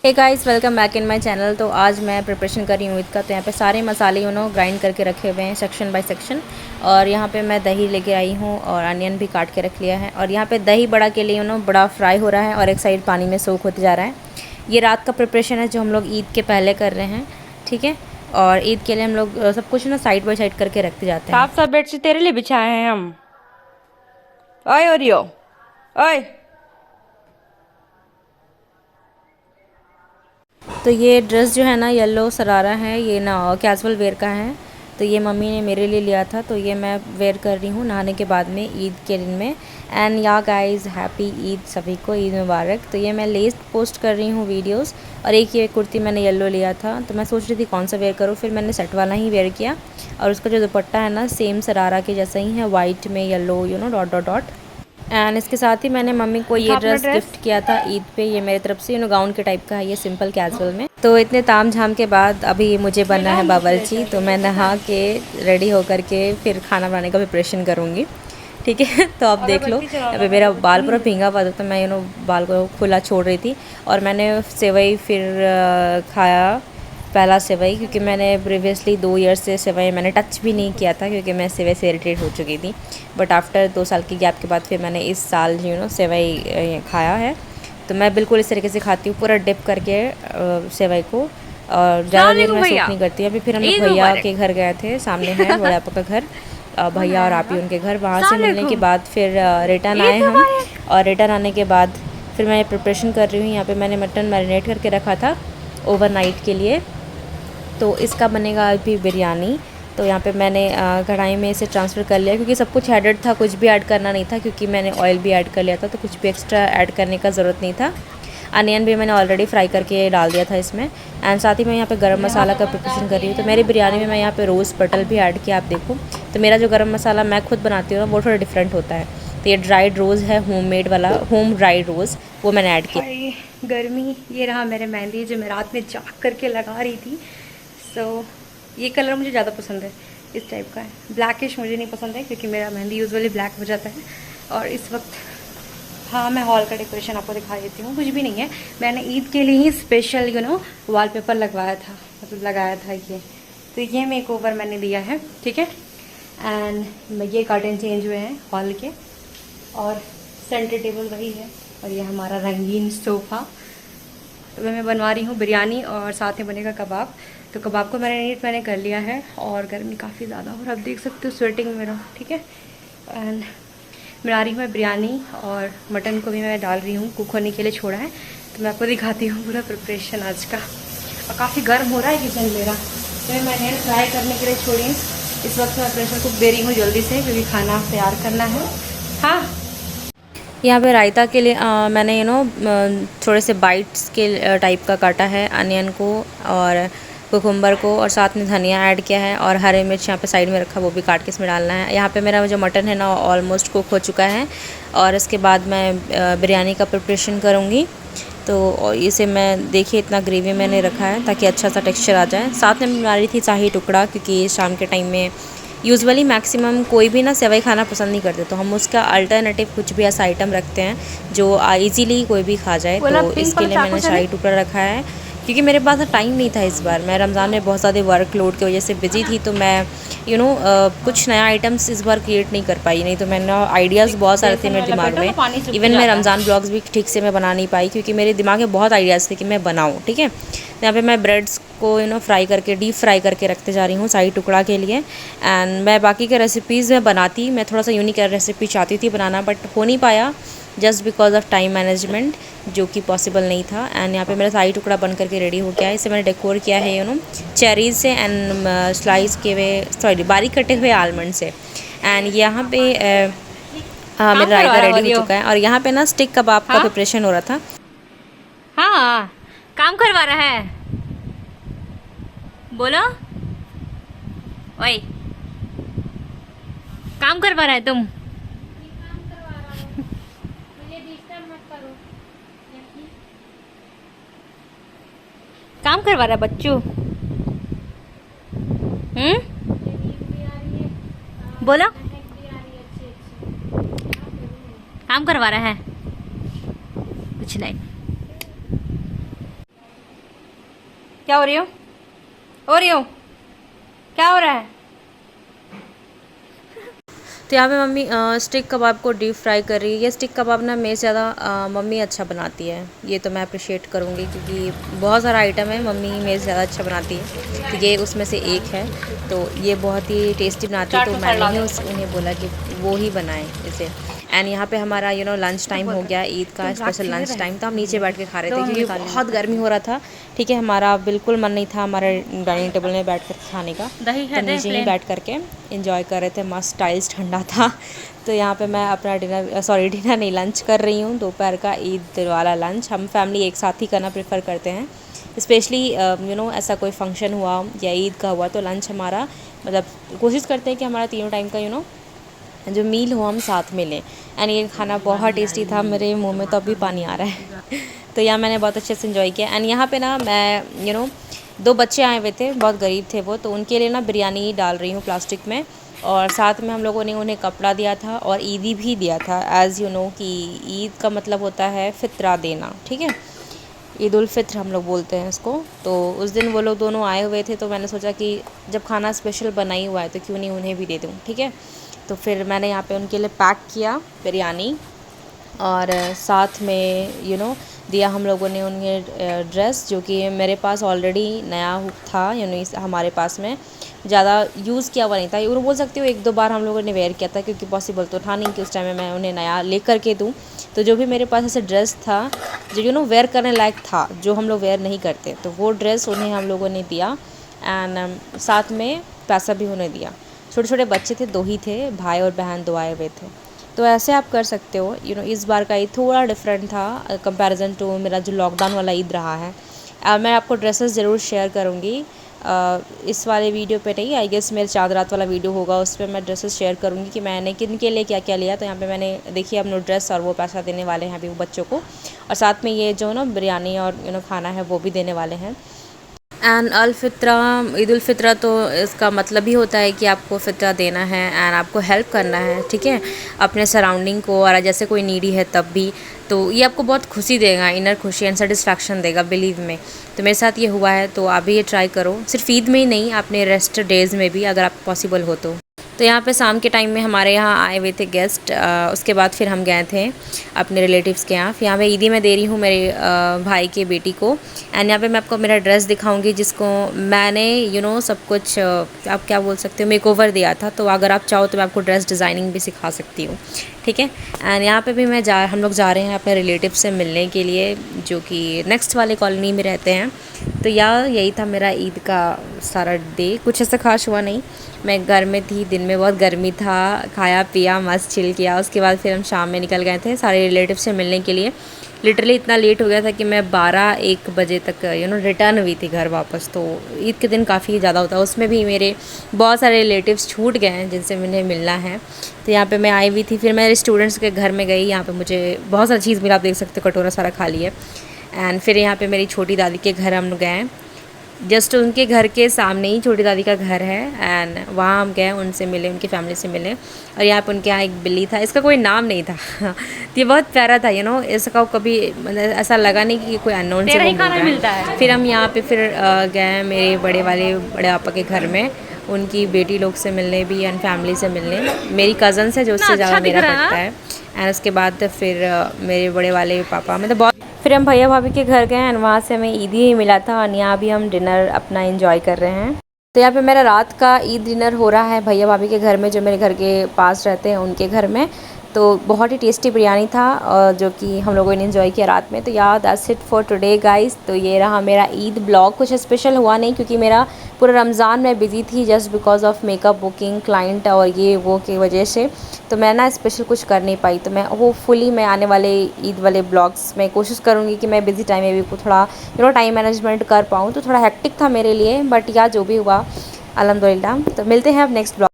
Hey guys, welcome back in my channel. तो आज मैं प्रिपरेशन कर रही हूँ ईद का। तो यहाँ पे सारे मसाले ग्राइंड करके रखे हुए हैं सेक्शन बाय सेक्शन। और यहाँ पे मैं दही लेके आई हूँ और अनियन भी काट के रख लिया है। और यहाँ पे दही बड़ा के लिए बड़ा फ्राई हो रहा है और एक साइड पानी में सोख होते जा रहा है। ये रात का प्रिपरेशन है जो हम लोग ईद के पहले कर रहे हैं, ठीक है। और ईद के लिए हम लोग सब कुछ साइड बाई साइड करके रखते जाते हैं। साफ साफ बेडशीट तेरे लिए बिछाए हैं हम। ओए ओरियो, ओए। तो ये ड्रेस जो है ना, येलो सरारा है, ये ना कैजुअल वेयर का है। तो ये मम्मी ने मेरे लिए लिया था, तो ये मैं वेयर कर रही हूँ नहाने के बाद में ईद के दिन में। एंड या गाइस, हैप्पी ईद सभी को, ईद मुबारक। तो ये मैं लेस्ट पोस्ट कर रही हूँ वीडियोस। और एक ये कुर्ती मैंने येलो लिया था, तो मैं सोच रही थी कौन सा वेयर करूँ, फिर मैंने सेट वाला ही वेयर किया। और उसका जो दुपट्टा है ना, सेम सरारा के जैसा ही है, वाइट में yellow dot dot dot. And इसके साथ ही मैंने मम्मी को ये दिखा अपना ड्रेस ड्रेस। गिफ्ट किया था ईद पे। ये मेरी तरफ से गाउन के टाइप का है, ये सिंपल कैजुअल में। तो इतने ताम झाम के बाद अभी मुझे बनना है बावर्ची। तो मैं नहा के रेडी होकर के फिर खाना बनाने का प्रिपरेशन करूँगी, ठीक है। तो आप देख लो, अभी मेरा बाल पूरा भींगा हुआ था, तो मैं बाल को खुला छोड़ रही थी। और मैंने सेवई फिर खाया, पहला सेवई, क्योंकि मैंने प्रीवियसली 2 ईयर्स से सेवई मैंने टच भी नहीं किया था, क्योंकि मैं सेवई से इरिटेट हो चुकी थी। बट आफ्टर 2 साल की गैप के बाद फिर मैंने इस साल सेवई खाया है। तो मैं बिल्कुल इस तरीके से खाती हूँ, पूरा डिप करके सेवई को। और ज़्यादा देर मैं सूख नहीं करती। अभी फिर हम लोग भैया के घर गए थे, सामने है बड़े आपा का घर, भैया और आप ही उनके घर। वहाँ से मिलने के बाद फिर रिटर्न आए हम। और रिटर्न आने के बाद फिर मैं प्रिपरेशन कर रही हूँ। यहाँ पे मैंने मटन मैरिनेट करके रखा था ओवरनाइट के लिए। तो इसका बनेगा अभी बिरयानी। तो यहाँ पे मैंने कढ़ाई में इसे ट्रांसफ़र कर लिया, क्योंकि सब कुछ ऐडेड था, कुछ भी ऐड करना नहीं था, क्योंकि मैंने ऑयल भी ऐड कर लिया था, तो कुछ भी एक्स्ट्रा ऐड करने का ज़रूरत नहीं था। अनियन भी मैंने ऑलरेडी फ्राई करके डाल दिया था इसमें। एंड साथ ही मैं यहाँ पे गरम मसाला का प्रिपरेशन कर रही हूँ। तो मेरी बिरयानी में मैं यहाँ पे रोज़ पटल भी ऐड किया, आप देखो। तो मेरा जो गरम मसाला मैं खुद बनाती हूँ ना, वो थोड़ा डिफरेंट होता है। तो ये ड्राइड रोज़ है, होममेड वाला, होम ड्राइड रोज़, वो मैंने ऐड किया। हाय गर्मी, ये रहा मेरे मेहंदी जो मैं रात में जाग करके लगा रही थी। ये कलर मुझे ज़्यादा पसंद है, इस टाइप का है। ब्लैकिश मुझे नहीं पसंद है, क्योंकि मेरा मेहंदी यूजुअली ब्लैक हो जाता है। और इस वक्त हाँ, मैं हॉल का डेकोरेशन आपको दिखा देती हूँ। कुछ भी नहीं है, मैंने ईद के लिए ही स्पेशल वॉलपेपर लगवाया था, मतलब लगाया था ये। तो ये मेक ओवर मैंने दिया है, ठीक है। एंड ये कर्टन चेंज हुए हैं हॉल के, और सेंटर टेबल वही है, और ये हमारा रंगीन सोफ़ा। तो मैं बनवा रही हूँ बिरयानी, और साथ में बनेगा कबाब। तो कबाब को मैंने कर लिया है। और गर्मी काफ़ी ज़्यादा, और आप देख सकते हो स्वेटिंग मेरा, ठीक है। एंड बना रही हूँ मैं बिरयानी, और मटन को भी मैं डाल रही हूँ, कुक होने के लिए छोड़ा है। तो मैं आपको दिखाती हूँ पूरा प्रिपरेशन आज का। और काफ़ी गर्म हो रहा है किचन मेरा, तो मैंने फ्राई करने के लिए छोड़ी। इस वक्त मैं प्रेशर कुक दे रही हूँ जल्दी से, क्योंकि खाना तैयार करना है। हाँ, यहाँ पे रायता के लिए मैंने थोड़े से बाइट्स के टाइप का काटा है अनियन को और कुकुम्बर को, और साथ में धनिया ऐड किया है, और हरे मिर्च यहाँ पे साइड में रखा, वो भी काट के इसमें डालना है। यहाँ पे मेरा जो मटन है ना, ऑलमोस्ट कुक हो चुका है। और इसके बाद मैं बिरयानी का प्रिपरेशन करूँगी। तो इसे मैं देखिए, इतना ग्रेवी मैंने रखा है ताकि अच्छा सा टेक्सचर आ जाए। साथ में बना रही थी शाही टुकड़ा, क्योंकि शाम के टाइम में यूजुअली मैक्सिमम कोई भी ना सेवई खाना पसंद नहीं करते, तो हम उसका अल्टरनेटिव कुछ भी ऐसा आइटम रखते हैं जो इजीली कोई भी खा जाए। तो इसके लिए मैंने शाही टुकड़ा रखा है, क्योंकि मेरे पास टाइम नहीं था इस बार। मैं रमज़ान में बहुत ज़्यादा वर्कलोड की वजह से बिजी थी, तो मैं कुछ नया आइटम्स इस बार क्रिएट नहीं कर पाई। नहीं तो मैंने आइडियाज़ बहुत सारे थे मेरे दिमाग में। इवन मैं रमज़ान ब्लॉग्स भी ठीक से मैं बना नहीं पाई, क्योंकि मेरे दिमाग में बहुत आइडियाज़ थे कि मैं बनाऊँ, ठीक है। तो यहाँ पे मैं ब्रेड्स को फ्राई करके, डीप फ्राई करके रखते जा रही हूँ शाही टुकड़ा के लिए। एंड मैं बाकी के रेसिपीज़ में बनाती, मैं थोड़ा सा यूनिक रेसिपी चाहती थी बनाना, बट हो नहीं पाया, just because of time management, जो कि पॉसिबल नहीं था। एंड यहाँ पे मेरा शाही टुकड़ा बन करके रेडी हो गया है। इसे मैंने डेकोर किया है चेरीज़ से एंड स्लाइस के हुए, सॉरी, बारीक कटे हुए आलमंड से। एंड यहाँ पे हाँ, मेरा रायता रेडी हो चुका है। और यहाँ पे ना स्टिक कबाब का प्रिपरेशन हो रहा था। हाँ, काम करवा रहा है, बोलो। ओए, काम करवा रहा है तुम? काम करवा रहा है बच्चू? बोलो, काम करवा रहा है? कुछ नहीं। क्या हो रही हो? क्या हो रहा है? तो यहाँ पे मम्मी स्टिक कबाब को डीप फ्राई कर रही है। ये स्टिक कबाब ना मेरे से ज़्यादा मम्मी अच्छा बनाती है, ये तो मैं अप्रिशिएट करूँगी, क्योंकि बहुत सारा आइटम है मम्मी मेरे से ज़्यादा अच्छा बनाती है, तो ये उसमें से एक है। तो ये बहुत ही टेस्टी बनाती है, तो मैंने ही उन्हें बोला कि वो ही बनाएं इसे। एंड यहाँ पे हमारा लंच टाइम हो गया, ईद का स्पेशल लंच टाइम, तो हम नीचे बैठ के खा रहे थे क्योंकि बहुत गर्मी हो रहा था। ठीक है, हमारा बिल्कुल मन नहीं था हमारे डाइनिंग टेबल में बैठ कर खाने का, तो नीचे ही बैठ करके इंजॉय कर रहे थे। मस्त टाइल्स ठंडा था। तो यहाँ पे मैं अपना डिनर नहीं, लंच कर रही हूँ, दोपहर का ईद वाला लंच। हम फैमिली एक साथ ही करना प्रेफर करते हैं, स्पेशली ऐसा कोई फंक्शन हुआ या ईद का हुआ तो लंच हमारा, मतलब कोशिश करते हैं कि हमारा तीनों टाइम का जो मील हो हम साथ में लें। एंड ये खाना बहुत टेस्टी था, मेरे मुंह में तो अभी पानी आ रहा है। तो यहाँ मैंने बहुत अच्छे से इन्जॉय किया। एंड यहाँ पे ना मैं 2 बच्चे आए हुए थे, बहुत गरीब थे वो, तो उनके लिए ना बिरयानी डाल रही हूँ प्लास्टिक में, और साथ में हम लोगों ने उन्हें कपड़ा दिया था और ईदी भी दिया था। एज़ कि ईद का मतलब होता है फ़ितरा देना, ठीक है, ईद उल फ़ित्र हम लोग बोलते हैं इसको। तो उस दिन वो लोग दोनों आए हुए थे, तो मैंने सोचा कि जब खाना स्पेशल बना ही हुआ है तो क्यों नहीं उन्हें भी दे दूँ, ठीक है। तो फिर मैंने यहाँ पे उनके लिए पैक किया बिरयानी, और साथ में दिया हम लोगों ने उन्हें ड्रेस, जो कि मेरे पास ऑलरेडी नया था, हमारे पास में ज़्यादा यूज़ किया हुआ नहीं था। ये बोल सकती हूँ 1-2 बार हम लोगों ने वेयर किया था, क्योंकि पॉसिबल तो था नहीं कि उस टाइम में मैं उन्हें नया ले कर के दूँ। तो जो भी मेरे पास ऐसे ड्रेस था जो वेयर करने लायक था, जो हम लोग वेयर नहीं करते, तो वो ड्रेस उन्हें हम लोगों ने दिया। एंड साथ में पैसा भी उन्हें दिया। छोटे छोटे बच्चे थे, 2 ही थे, भाई और बहन 2 आए हुए थे। तो ऐसे आप कर सकते हो। इस बार का ईद थोड़ा डिफरेंट था कंपैरिजन टू मेरा जो लॉकडाउन वाला ईद रहा है। मैं आपको ड्रेसेस ज़रूर शेयर करूँगी, इस वाले वीडियो पे नहीं, आई गेस मेरे चाँद रात वाला वीडियो होगा, उस पर मैं ड्रेसेस शेयर करूँगी कि मैंने किन के लिए क्या क्या लिया। तो यहाँ पे मैंने देखिए अपना ड्रेस और वो पैसा देने वाले हैं अभी वो बच्चों को, और साथ में ये जो बिरयानी और खाना है वो भी देने वाले हैं। एंड ईद उल फित्रा तो इसका मतलब ही होता है कि आपको फ़ितरा देना है एंड आपको हेल्प करना है, ठीक है, अपने सराउंडिंग को, और जैसे कोई नीडी है तब भी। तो ये आपको बहुत खुशी देगा, इनर खुशी एंड सेटिस्फैक्शन देगा, बिलीव में। तो मेरे साथ ये हुआ है, तो आप भी ये ट्राई करो, सिर्फ ईद में ही नहीं, अपने रेस्ट डेज़ में भी अगर आप पॉसिबल हो तो। यहाँ पे शाम के टाइम में हमारे यहाँ आए हुए थे गेस्ट, उसके बाद फिर हम गए थे अपने रिलेटिव्स के यहाँ। फिर यहाँ मैं ईदी में दे रही हूँ मेरे भाई के बेटी को। एंड यहाँ पे मैं आपको मेरा ड्रेस दिखाऊंगी, जिसको मैंने सब कुछ आप क्या बोल सकते हो, मेकओवर दिया था। तो अगर आप चाहो तो मैं आपको ड्रेस डिज़ाइनिंग भी सिखा सकती हूँ, ठीक है। एंड यहाँ पे भी हम लोग जा रहे हैं अपने रिलेटिव से मिलने के लिए, जो कि नेक्स्ट वाले कॉलोनी में रहते हैं। तो यही था मेरा ईद का सारा डे। कुछ ऐसा खास हुआ नहीं, मैं घर में थी, दिन में बहुत गर्मी था, खाया पिया मस्त चिल किया। उसके बाद फिर हम शाम में निकल गए थे सारे रिलेटिव से मिलने के लिए। लिटरली इतना लेट हो गया था कि मैं 12-1 बजे तक रिटर्न हुई थी घर वापस। तो ईद के दिन काफ़ी ज़्यादा होता है, उसमें भी मेरे बहुत सारे रिलेटिव्स छूट गए हैं जिनसे मुझे मिलना है। तो यहाँ पे मैं आई हुई थी, फिर मैं स्टूडेंट्स के घर में गई, यहाँ पे मुझे बहुत सारी चीज़ मिला, आप देख सकते हो कटोरा सारा खाली है। एंड फिर यहाँ पे मेरी छोटी दादी के घर हम गए, जस्ट उनके घर के सामने ही छोटी दादी का घर है। एंड वहाँ हम गए, उनसे मिले, उनकी फैमिली से मिले। और यहाँ पे उनके यहाँ एक बिल्ली था, इसका कोई नाम नहीं था। ये बहुत प्यारा था, इसका कभी मतलब ऐसा लगा नहीं कि कोई अननोन से वो मिलता है। फिर हम यहाँ पे फिर गए मेरे बड़े पापा के घर में, उनकी बेटी लोग से मिलने भी एंड फैमिली से मिलने। मेरी कज़न से जो उससे ज़्यादा मेरा पड़ता है। एंड उसके बाद फिर मेरे बड़े वाले पापा, मतलब बहुत, फिर हम भैया भाभी के घर गए एंड वहाँ से हमें ईद ही मिला था। और यहाँ भी हम डिनर अपना एंजॉय कर रहे हैं। तो यहाँ पे मेरा रात का ईद डिनर हो रहा है भैया भाभी के घर में, जो मेरे घर के पास रहते हैं उनके घर में। तो बहुत ही टेस्टी बिरयानी था, जो कि हम लोगों ने एंजॉय किया रात में। तो यार that's it for today guys. तो ये रहा मेरा ईद ब्लॉग। कुछ स्पेशल हुआ नहीं, क्योंकि मेरा पूरा रमज़ान में बिज़ी थी just because of makeup booking client और ये वो की वजह से। तो मैं ना स्पेशल कुछ कर नहीं पाई। तो मैं होपफुली मैं आने वाले ईद वाले ब्लॉग्स में कोशिश करूँगी कि मैं बिज़ी टाइम में भी थोड़ा टाइम मैनेजमेंट कर पाऊँ। तो थोड़ा हेक्टिक था मेरे लिए, बट या जो भी हुआ अल्हम्दुलिल्लाह। तो मिलते हैं अब नेक्स्ट ब्लॉग।